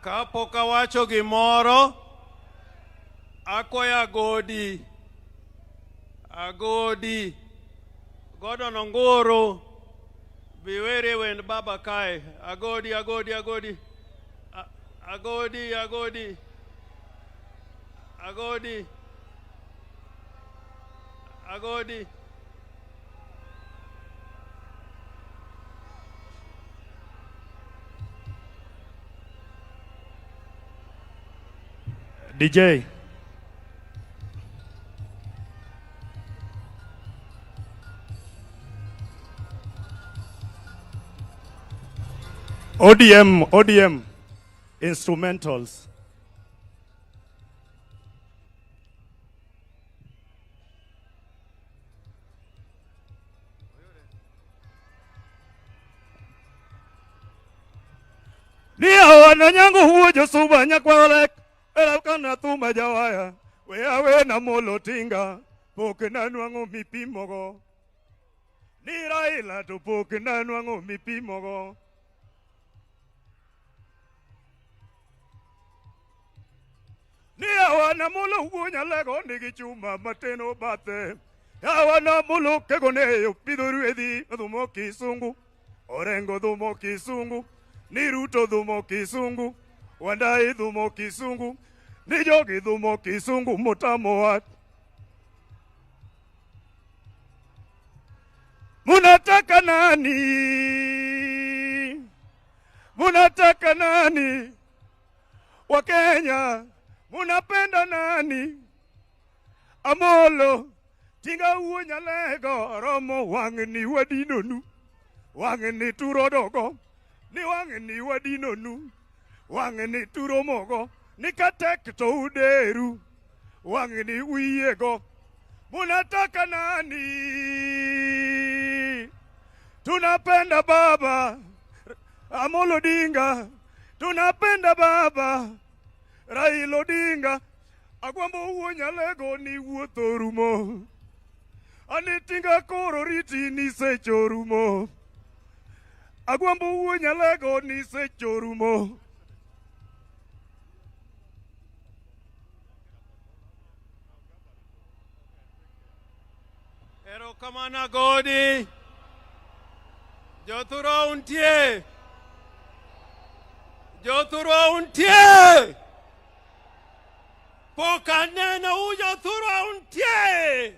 Kapok awacho gimoro, akoya agodi, Gordon Ongoro, biwere wend baba kai, agodi, agodi. DJ. ODM instrumentals. Nia wana nyangu huo josuba nyakwalek. Elakana tuma jawaya. Weawe na molo tinga. Poke na nuango mipimogo. Ni Raila to poke na nuango mipimogo. Ni awana mulo hunya lego nigi chuma mateno bate. Awana mulo kegoneyo piduru edi dumo kisungu. Orengo dumo kisungu. Ni Ruto dumo kisungu. Wandai dumo kisungu. Ni Jogi dumo kisungu mutamo wat. Munataka nani? Munataka nani? Wakenya. Munapenda nani? Amolo, tinga uonya lego, romo wangeni wadinonu, wangeni turodogo, ni wangeni wadinonu, wangeni turomogo, ni katek to uderu, wangeni uyego. Munataka nani? Tunapenda baba, Amolo Dinga, tunapenda baba, Raila Odinga, agwambo uonya lego ni wuotho rumo. Anitinga koro riti ni secho rumo. Agwambo uonya lego ni secho rumo. Ero kamana godi. Jothuro untie. Pokanena ujo thura untie.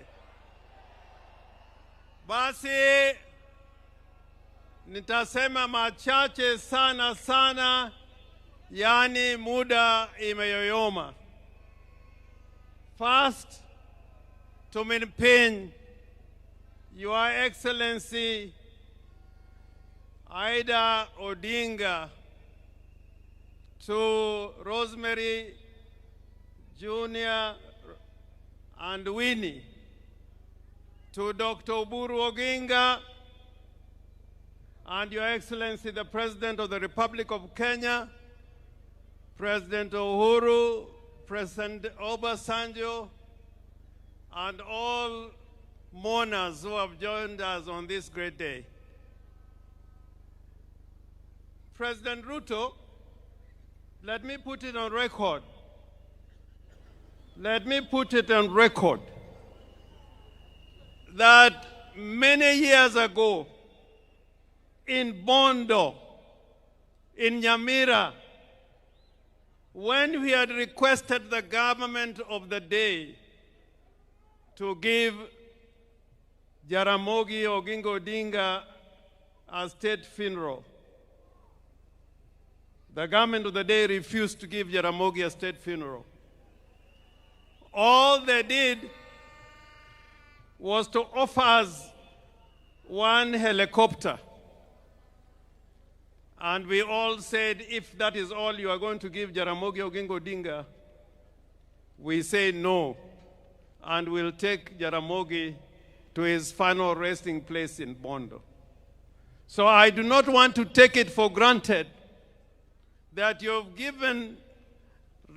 Basi nitasema machache sana, yani muda imeyoyoma. First, to maintain Your Excellency Aida Odinga, to Rosemary Junior and Winnie, to Dr. Oburu Oginga, and Your Excellency the President of the Republic of Kenya, President Uhuru, President Obasanjo, and all mourners who have joined us on this great day. President Ruto, let me put it on record. Let me put it on record that many years ago in Bondo, in Nyamira, when we had requested the government of the day to give Jaramogi Oginga Odinga a state funeral, the government of the day refused to give Jaramogi a state funeral. All they did was to offer us one helicopter. And we all said, if that is all you are going to give Jaramogi Oginga Odinga, we say no, and we'll take Jaramogi to his final resting place in Bondo. So I do not want to take it for granted that you've given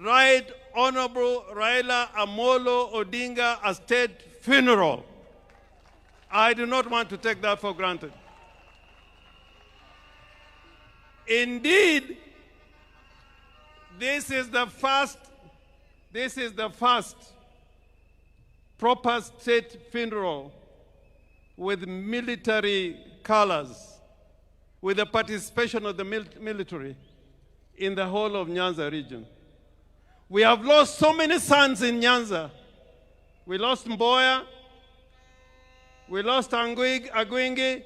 Right Honorable Raila Amolo Odinga a state funeral. I do not want to take that for granted. Indeed, This is the first proper state funeral with military colors, with the participation of the military in the whole of Nyanza region. We have lost so many sons in Nyanza. We lost Mboya, we lost Agwingi,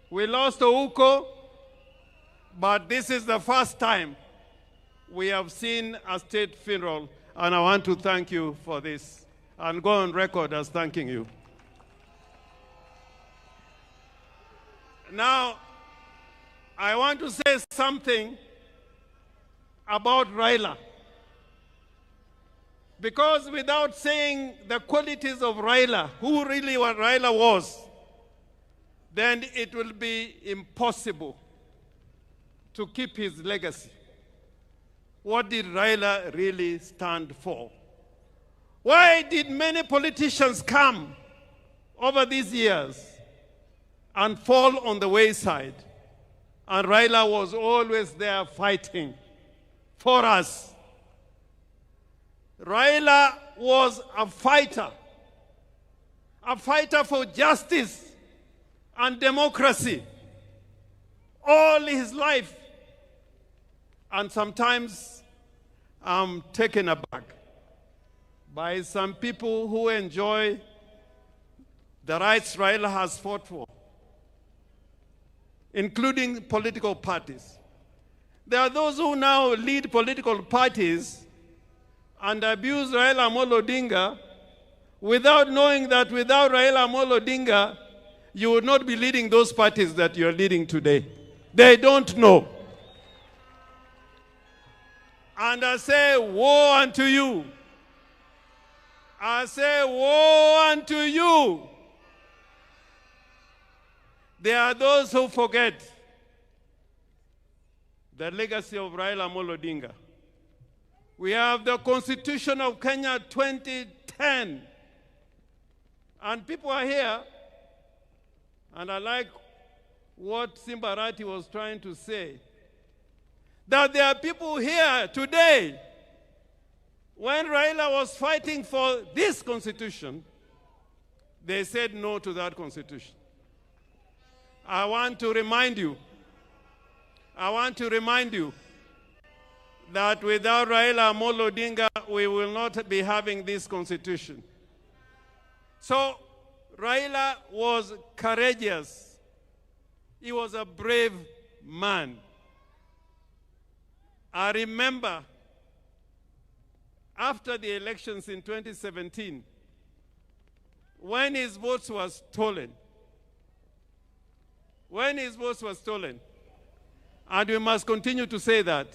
we lost Ouko, but this is the first time we have seen a state funeral, and I want to thank you for this and go on record as thanking you. Now, I want to say something about Raila. Because without saying the qualities of Raila, who really what Raila was, then it will be impossible to keep his legacy. What did Raila really stand for? Why did many politicians come over these years and fall on the wayside? And Raila was always there fighting for us. Raila was a fighter for justice and democracy all his life. And sometimes I'm taken aback by some people who enjoy the rights Raila has fought for, including political parties. There are those who now lead political parties and abuse Raila Amolo Odinga without knowing that without Raila Amolo Odinga, you would not be leading those parties that you're leading today. They don't know. And I say, woe unto you. I say, woe unto you. There are those who forget the legacy of Raila Amolo Odinga. We have the Constitution of Kenya 2010. And people are here, and I like what Simbarati was trying to say, that there are people here today, when Raila was fighting for this Constitution, they said no to that Constitution. I want to remind you that without Raila Amolo Odinga, we will not be having this Constitution. So Raila was courageous. He was a brave man. I remember after the elections in 2017, when his votes were stolen, and we must continue to say that,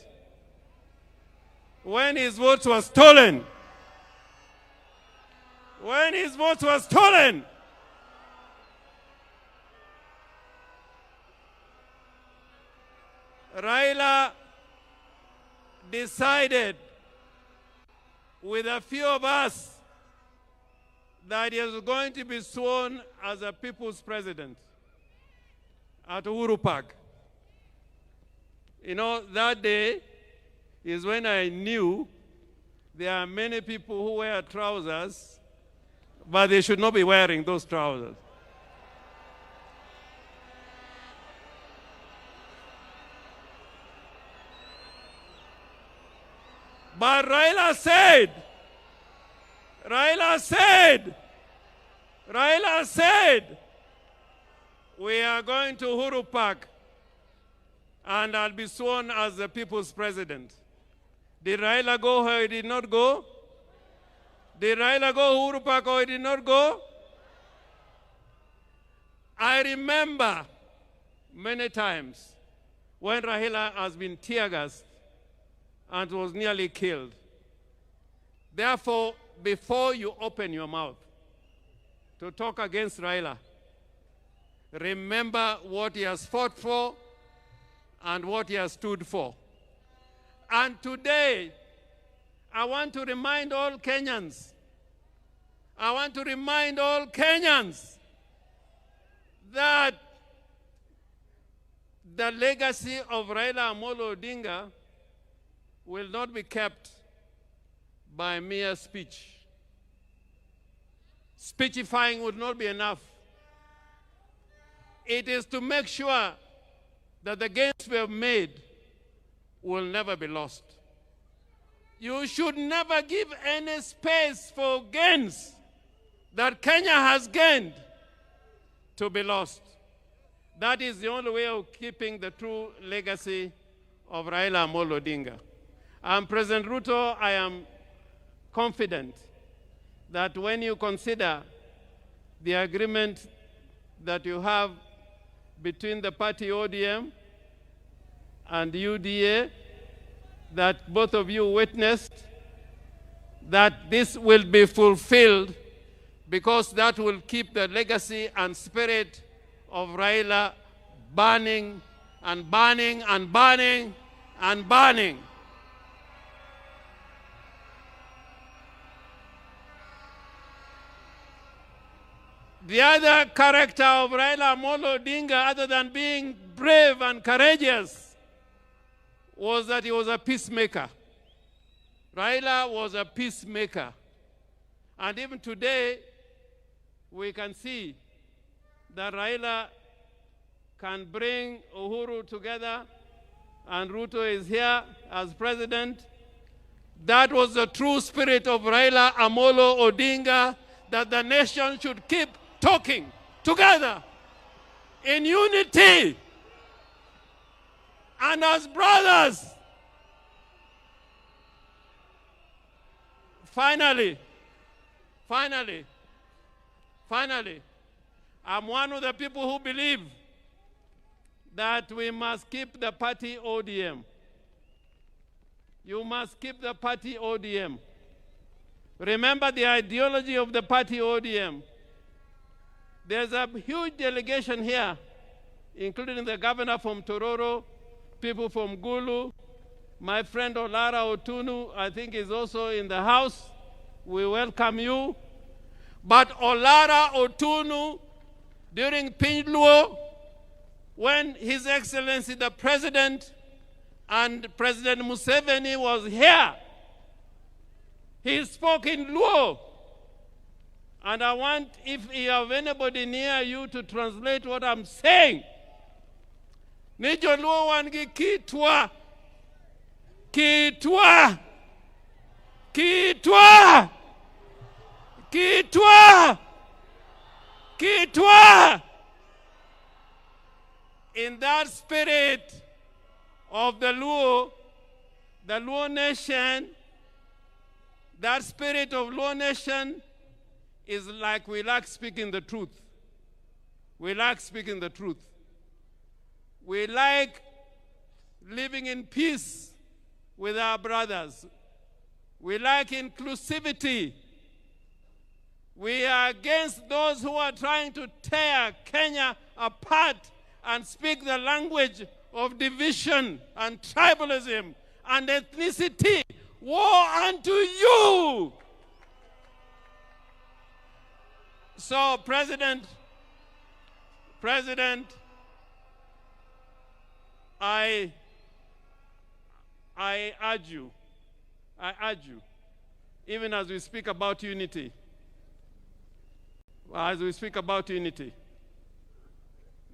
when his votes were stolen, Raila decided with a few of us that he was going to be sworn as a people's president at Uhuru Park. You know, that day is when I knew there are many people who wear trousers, but they should not be wearing those trousers. But Raila said, we are going to Uhuru Park and I'll be sworn as the people's president. Did Raila go or he did not go? Did Raila go Uhuru Park or he did not go? I remember many times when Raila has been tear-gassed and was nearly killed. Therefore, before you open your mouth to talk against Raila, remember what he has fought for and what he has stood for. And today, I want to remind all Kenyans, that the legacy of Raila Amolo Odinga will not be kept by mere speech. Speechifying would not be enough. It is to make sure that the gains we have made will never be lost. You should never give any space for gains that Kenya has gained to be lost. That is the only way of keeping the true legacy of Raila Amolo Odinga. And President Ruto, I am confident that when you consider the agreement that you have between the party ODM and UDA, that both of you witnessed, that this will be fulfilled, because that will keep the legacy and spirit of Raila burning and burning and burning and burning. The other character of Raila Amolo Odinga, other than being brave and courageous, was that he was a peacemaker. Raila was a peacemaker. And even today, we can see that Raila can bring Uhuru together, and Ruto is here as president. That was the true spirit of Raila Amolo Odinga, that the nation should keep talking together in unity and as brothers. Finally, I'm one of the people who believe that we must keep the party ODM. You must keep the party ODM. Remember the ideology of the party ODM. There's a huge delegation here, including the governor from Tororo, people from Gulu, my friend Olara Otunu, I think is also in the house. We welcome you. But Olara Otunu, during Pinluo, when His Excellency the President and President Museveni was here, he spoke in Luo. And I want, if you have anybody near you, to translate what I'm saying. Nijo Luo wangi kitwa, kitwa, kitwa, kitwa, kitwa. In that spirit of the Luo nation, that spirit of Luo nation is like we like speaking the truth. We like speaking the truth. We like living in peace with our brothers. We like inclusivity. We are against those who are trying to tear Kenya apart and speak the language of division and tribalism and ethnicity. Woe unto you! So, President, I urge you, even as we speak about unity,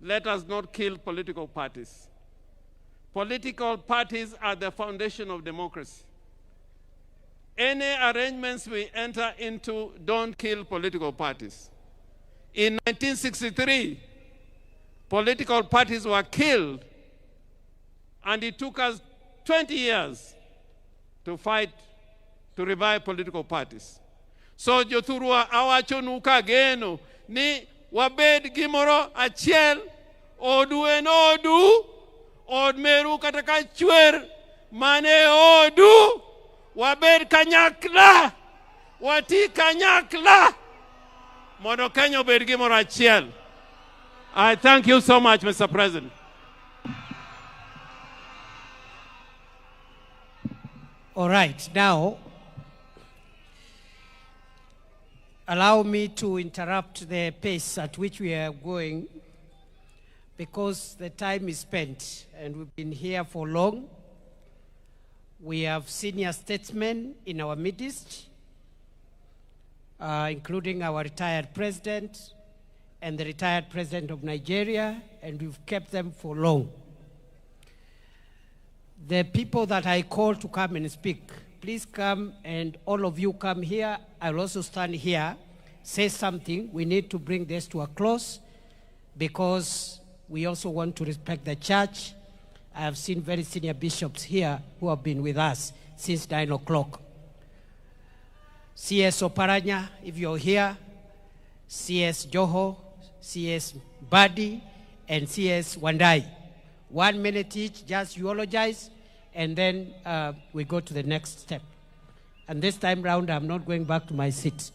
let us not kill political parties. Political parties are the foundation of democracy. Any arrangements we enter into don't kill political parties. In 1963, political parties were killed, and it took us 20 years to fight to revive political parties. So jothurwa awachonuka geno ni wabed gimoro achiel, odu en odu, od meru kataka chwer mane odu, wabed kanyakla, wati kanyakla, mondo Kenya obed gimoro achiel. I thank you so much, Mr. President. All right, now, allow me to interrupt the pace at which we are going, because the time is spent and we've been here for long. We have senior statesmen in our midst, including our retired president and the retired president of Nigeria, and we've kept them for long. The people that I call to come and speak, please come, and all of you come here. I'll also stand here, say something. We need to bring this to a close because we also want to respect the church. I have seen very senior bishops here who have been with us since 9 o'clock. CS Oparanya, if you're here, CS Joho, CS Badi, and CS Wandai. 1 minute each, just eulogize, and then we go to the next step. And this time round, I'm not going back to my seat.